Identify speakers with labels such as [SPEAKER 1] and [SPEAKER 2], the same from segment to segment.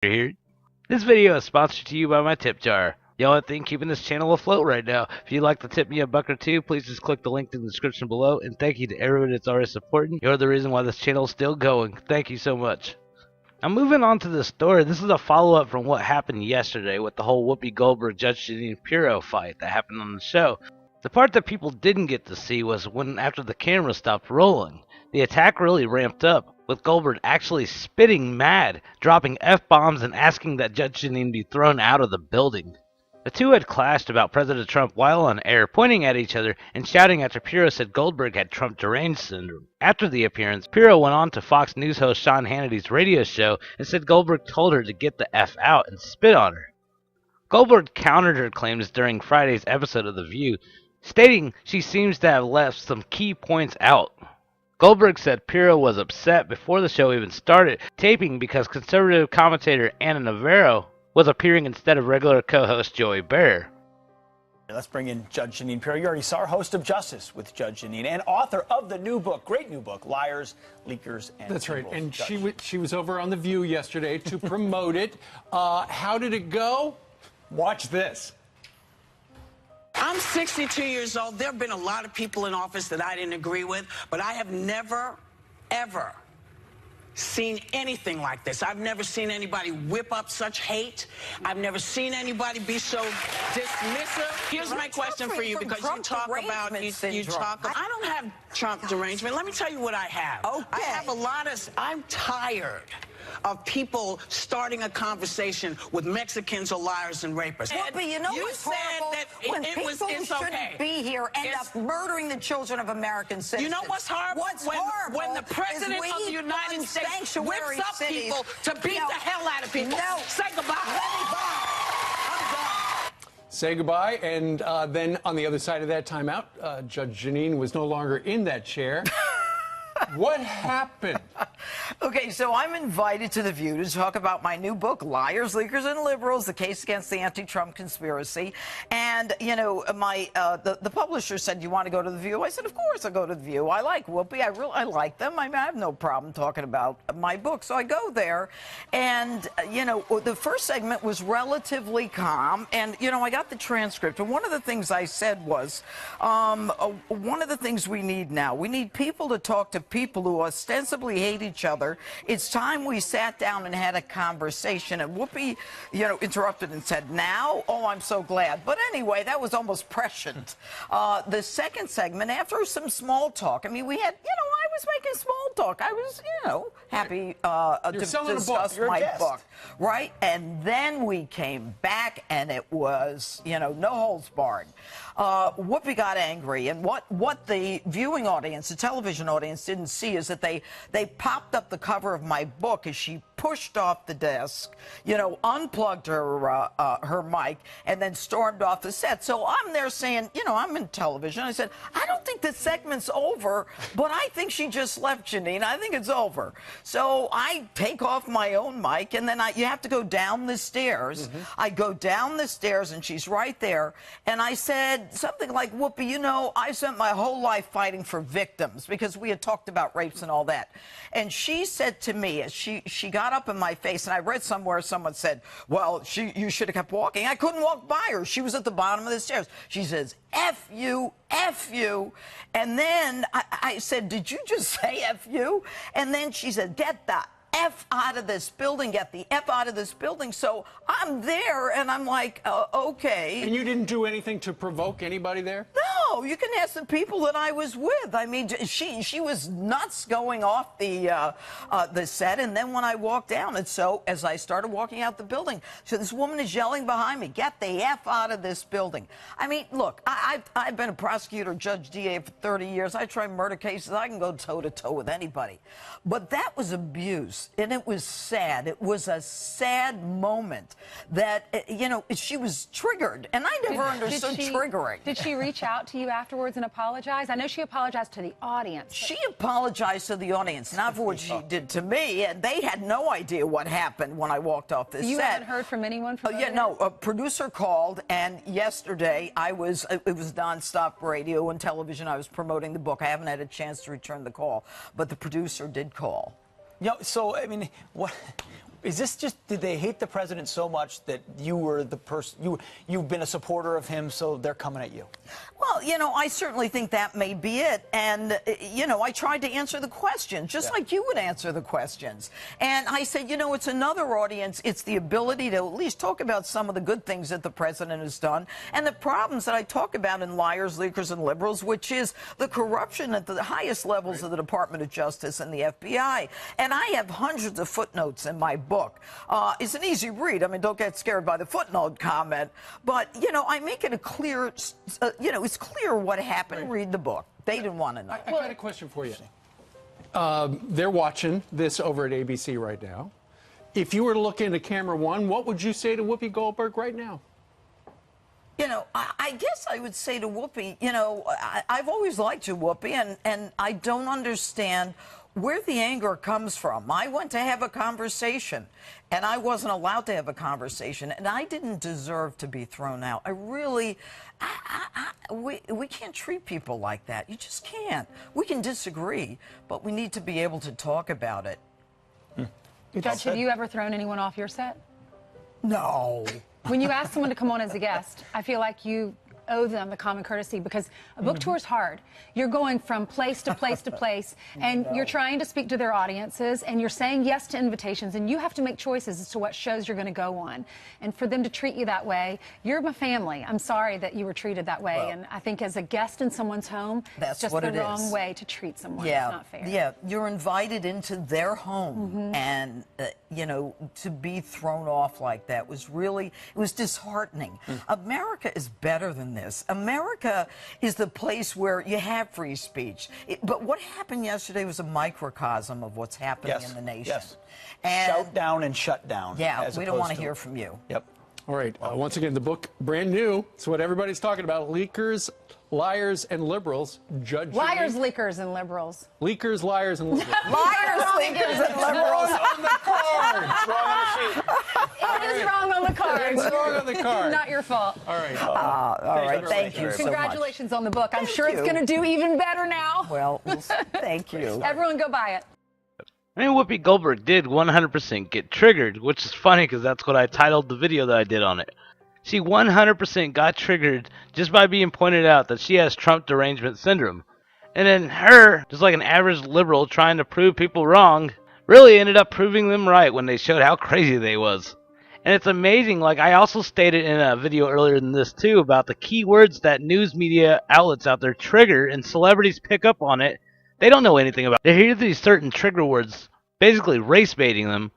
[SPEAKER 1] Here. This video is sponsored to you by my tip jar. The only thing keeping this channel afloat right now. If you'd like to tip me a buck or two, please just click the link in the description below. And thank you to everyone that's already supporting. You're the reason why this channel is still going. Thank you so much. Now moving on to the story, this is a follow-up from what happened yesterday with the whole Whoopi Goldberg Judge Jeanine Pirro fight that happened on the show. The part that people didn't get to see was when after the camera stopped rolling. The attack really ramped up, with Goldberg actually spitting mad, dropping F-bombs and asking that Judge Jeanine be thrown out of the building. The two had clashed about President Trump while on air, pointing at each other and shouting after Pirro said Goldberg had Trump deranged syndrome. After the appearance, Pirro went on to Fox News host Sean Hannity's radio show and said Goldberg told her to get the F out and spit on her. Goldberg countered her claims during Friday's episode of The View, stating she seems to have left some key points out. Goldberg said Pirro was upset before the show even started taping because conservative commentator Ana Navarro was appearing instead of regular co-host Joey Bear.
[SPEAKER 2] Let's bring in Judge Jeanine Pirro. You already saw her, host of Justice with Judge Jeanine, and author of the new book, great new book, Liars, Leakers, and
[SPEAKER 3] That's right, and
[SPEAKER 2] Judge.
[SPEAKER 3] she was over on The View yesterday to promote it. How did it go? Watch this.
[SPEAKER 4] I'm 62 years old. There have been a lot of people in office that I didn't agree with, but I have never, ever seen anything like this. I've never seen anybody whip up such hate. I've never seen anybody be so dismissive. Here's my question for you, because you talk about, I don't have Trump derangement. Let me tell you what I have.
[SPEAKER 5] Okay.
[SPEAKER 4] I have a lot of, I'm tired of people starting a conversation with Mexicans or liars and rapists.
[SPEAKER 5] Well, but you know
[SPEAKER 4] you
[SPEAKER 5] what's
[SPEAKER 4] said
[SPEAKER 5] horrible?
[SPEAKER 4] that
[SPEAKER 5] When
[SPEAKER 4] it
[SPEAKER 5] people
[SPEAKER 4] was,
[SPEAKER 5] who
[SPEAKER 4] it's
[SPEAKER 5] shouldn't
[SPEAKER 4] okay.
[SPEAKER 5] be here end up murdering the children of American citizens.
[SPEAKER 4] You know what's horrible?
[SPEAKER 5] What's
[SPEAKER 4] when,
[SPEAKER 5] horrible
[SPEAKER 4] when the president
[SPEAKER 5] is
[SPEAKER 4] of the
[SPEAKER 5] we
[SPEAKER 4] United
[SPEAKER 5] fund
[SPEAKER 4] States
[SPEAKER 5] sanctuary
[SPEAKER 4] whips up
[SPEAKER 5] cities.
[SPEAKER 4] people to beat the hell out of people.
[SPEAKER 5] No.
[SPEAKER 4] Say goodbye.
[SPEAKER 5] Let me buy. I'm done.
[SPEAKER 3] Say goodbye, and then on the other side of that timeout, Judge Jeanine was no longer in that chair. What happened?
[SPEAKER 5] Okay, so I'm invited to The View to talk about my new book, Liars, Leakers, and Liberals, The Case Against the Anti-Trump Conspiracy. And, you know, the publisher said, you want to go to The View? I said, of course I'll go to The View. I like Whoopi. I like them. I have no problem talking about my book. So I go there. And, you know, the first segment was relatively calm. And, you know, I got the transcript. And one of the things I said was, one of the things we need now, we need people to talk to people who ostensibly hate each other. It's time we sat down and had a conversation. And Whoopi, you know, interrupted and said, now? Oh, I'm so glad. But anyway, that was almost prescient. The second segment, after some small talk, I mean, we had, you know, I was making small talk. I was, you know, happy to discuss my book. Right? And then we came back and it was, you know, no holds barred. Whoopi got angry. And what the viewing audience, the television audience, didn't see is that they popped up the cover of my book as she pushed off the desk, you know, unplugged her mic, and then stormed off the set. So I'm there saying, you know, I'm in television. I said, I don't think the segment's over, but I think she just left, Jeanine. I think it's over. So I take off my own mic, and then you have to go down the stairs. I go down the stairs, and she's right there. And I said something like, Whoopi, you know, I spent my whole life fighting for victims, because we had talked about rapes and all that. And she said to me, as she got up in my face, and I read somewhere someone said, well, you should have kept walking. I couldn't walk by her. She was at the bottom of the stairs. She says, F you, F you. And then I said, did you just say F you? And then she said, get the F out of this building, get the F out of this building. So I'm there, and I'm like, okay.
[SPEAKER 3] And you didn't do anything to provoke anybody there?
[SPEAKER 5] No, you can ask the people that I was with. I mean, she was nuts going off the set, and then when I walked down, and so as I started walking out the building, so this woman is yelling behind me, get the F out of this building. I mean, look, I've been a prosecutor, judge, DA for 30 years. I try murder cases. I can go toe-to-toe with anybody. But that was abuse, and it was sad. It was a sad moment that, you know, she was triggered, and I never understood triggering.
[SPEAKER 6] Did she reach out to you afterwards and apologize? I know she apologized to the audience.
[SPEAKER 5] She apologized to the audience, not for what she did to me, and they had no idea what happened when I walked off this set.
[SPEAKER 6] You haven't heard from anyone from
[SPEAKER 5] Yeah, no, a producer called, and yesterday it was nonstop radio and television. I was promoting the book. I haven't had a chance to return the call, but the producer did call.
[SPEAKER 2] You know, so, I mean, Is this just, did they hate the president so much that you were the person, you've been a supporter of him, so they're coming at you?
[SPEAKER 5] Well, you know, I certainly think that may be it. And, you know, I tried to answer the question, just like you would answer the questions. And I said, you know, it's another audience. It's the ability to at least talk about some of the good things that the president has done and the problems that I talk about in Liars, Leakers, and Liberals, which is the corruption at the highest levels of the Department of Justice and the FBI. And I have hundreds of footnotes in my book. It's an easy read. I mean, don't get scared by the footnote comment. But, you know, I make it a clear, you know, it's clear what happened. Read the book. They didn't want to know.
[SPEAKER 3] I got a question for you. They're watching this over at ABC right now. If you were to look into camera one, what would you say to Whoopi Goldberg right now?
[SPEAKER 5] You know, I guess I would say to Whoopi, you know, I've always liked you, Whoopi, and I don't understand where the anger comes from. I went to have a conversation, and I wasn't allowed to have a conversation, and I didn't deserve to be thrown out. I really, we can't treat people like that. You just can't. We can disagree, but we need to be able to talk about it.
[SPEAKER 6] Judge, have you ever thrown anyone off your set?
[SPEAKER 5] No.
[SPEAKER 6] When you ask someone to come on as a guest, I feel like you owe them the common courtesy, because a book tour is hard. You're going from place to place to place, and you're trying to speak to their audiences, and you're saying yes to invitations, and you have to make choices as to what shows you're going to go on. And for them to treat you that way, you're my family. I'm sorry that you were treated that way, and I think as a guest in someone's home,
[SPEAKER 5] that's
[SPEAKER 6] just
[SPEAKER 5] what
[SPEAKER 6] the wrong way to treat someone.
[SPEAKER 5] Yeah,
[SPEAKER 6] it's not fair.
[SPEAKER 5] Yeah, you're invited into their home, and you know, to be thrown off like that was really, it was disheartening. America is better than this. America is the place where you have free speech. But what happened yesterday was a microcosm of what's happening in the nation.
[SPEAKER 2] Yes.
[SPEAKER 5] And
[SPEAKER 2] shout down and shut down.
[SPEAKER 5] Yeah, we don't want to hear from you.
[SPEAKER 2] Yep.
[SPEAKER 3] All right. Once again, the book, brand new. It's what everybody's talking about. Leakers, Liars, and Liberals. Judge
[SPEAKER 6] Liars,
[SPEAKER 3] Jeanine.
[SPEAKER 6] leakers, and liberals.
[SPEAKER 3] Leakers, liars, and liberals.
[SPEAKER 5] Liars, leakers, and liberals.
[SPEAKER 3] On the card.
[SPEAKER 2] It's wrong on the sheet.
[SPEAKER 6] It is wrong on the card.
[SPEAKER 3] It's wrong on the card.
[SPEAKER 6] Not your fault.
[SPEAKER 3] All right.
[SPEAKER 5] All right, thank you so much.
[SPEAKER 6] Congratulations on the book. I'm sure it's
[SPEAKER 5] you.
[SPEAKER 6] going to do even better now.
[SPEAKER 5] Well, thank you.
[SPEAKER 6] Everyone go buy it.
[SPEAKER 1] I mean, Whoopi Goldberg did 100% get triggered, which is funny because that's what I titled the video that I did on it. She 100% got triggered just by being pointed out that she has Trump derangement syndrome. And then her, just like an average liberal trying to prove people wrong, really ended up proving them right when they showed how crazy they was. And it's amazing, like I also stated in a video earlier than this too, about the keywords that news media outlets out there trigger and celebrities pick up on it. They don't know anything about it. They hear these certain trigger words, basically race baiting them,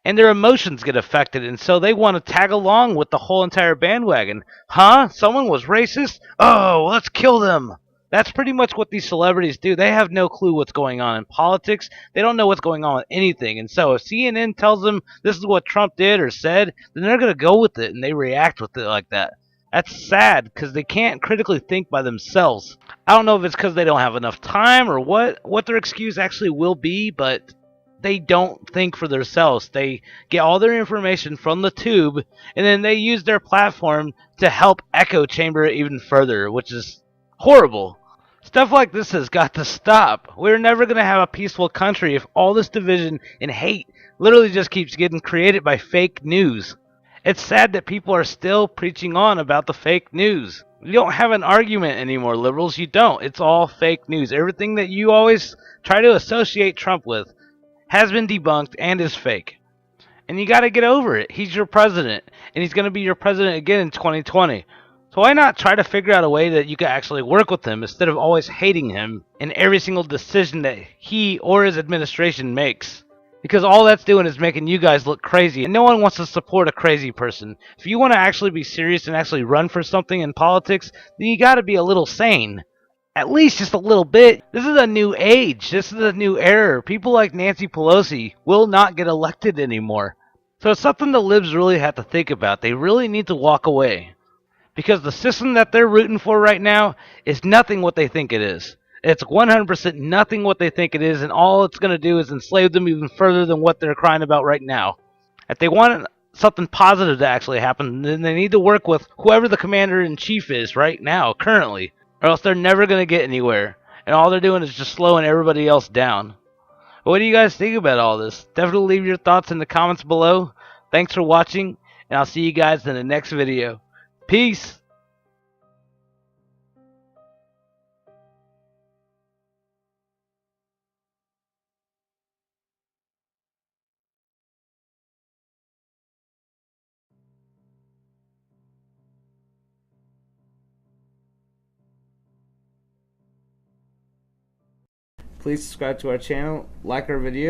[SPEAKER 1] and their emotions get affected, and so they want to tag along with the whole entire bandwagon. Huh? Someone was racist? Oh, let's kill them. That's pretty much what these celebrities do. They have no clue what's going on in politics. They don't know what's going on with anything. And so if CNN tells them this is what Trump did or said, then they're going to go with it, and they react with it like that. That's sad, because they can't critically think by themselves. I don't know if it's because they don't have enough time or what their excuse actually will be, but they don't think for themselves. They get all their information from the tube, and then they use their platform to help echo chamber it even further, which is horrible. Stuff like this has got to stop. We're never going to have a peaceful country if all this division and hate literally just keeps getting created by fake news. It's sad that people are still preaching on about the fake news. You don't have an argument anymore, liberals. You don't. It's all fake news. Everything that you always try to associate Trump with has been debunked and is fake. And you got to get over it. He's your president, and he's going to be your president again in 2020. So why not try to figure out a way that you can actually work with him instead of always hating him in every single decision that he or his administration makes? Because all that's doing is making you guys look crazy, and no one wants to support a crazy person. If you want to actually be serious and actually run for something in politics, then you got to be a little sane. At least just a little bit. This is a new age. This is a new era. People like Nancy Pelosi will not get elected anymore. So it's something the libs really have to think about. They really need to walk away. Because the system that they're rooting for right now is nothing what they think it is. It's 100% nothing what they think it is, and all it's going to do is enslave them even further than what they're crying about right now. If they want something positive to actually happen, then they need to work with whoever the commander-in-chief is right now, currently, or else they're never going to get anywhere, and all they're doing is just slowing everybody else down. But what do you guys think about all this? Definitely leave your thoughts in the comments below. Thanks for watching, and I'll see you guys in the next video. Peace!
[SPEAKER 7] Please subscribe to our channel, like our video.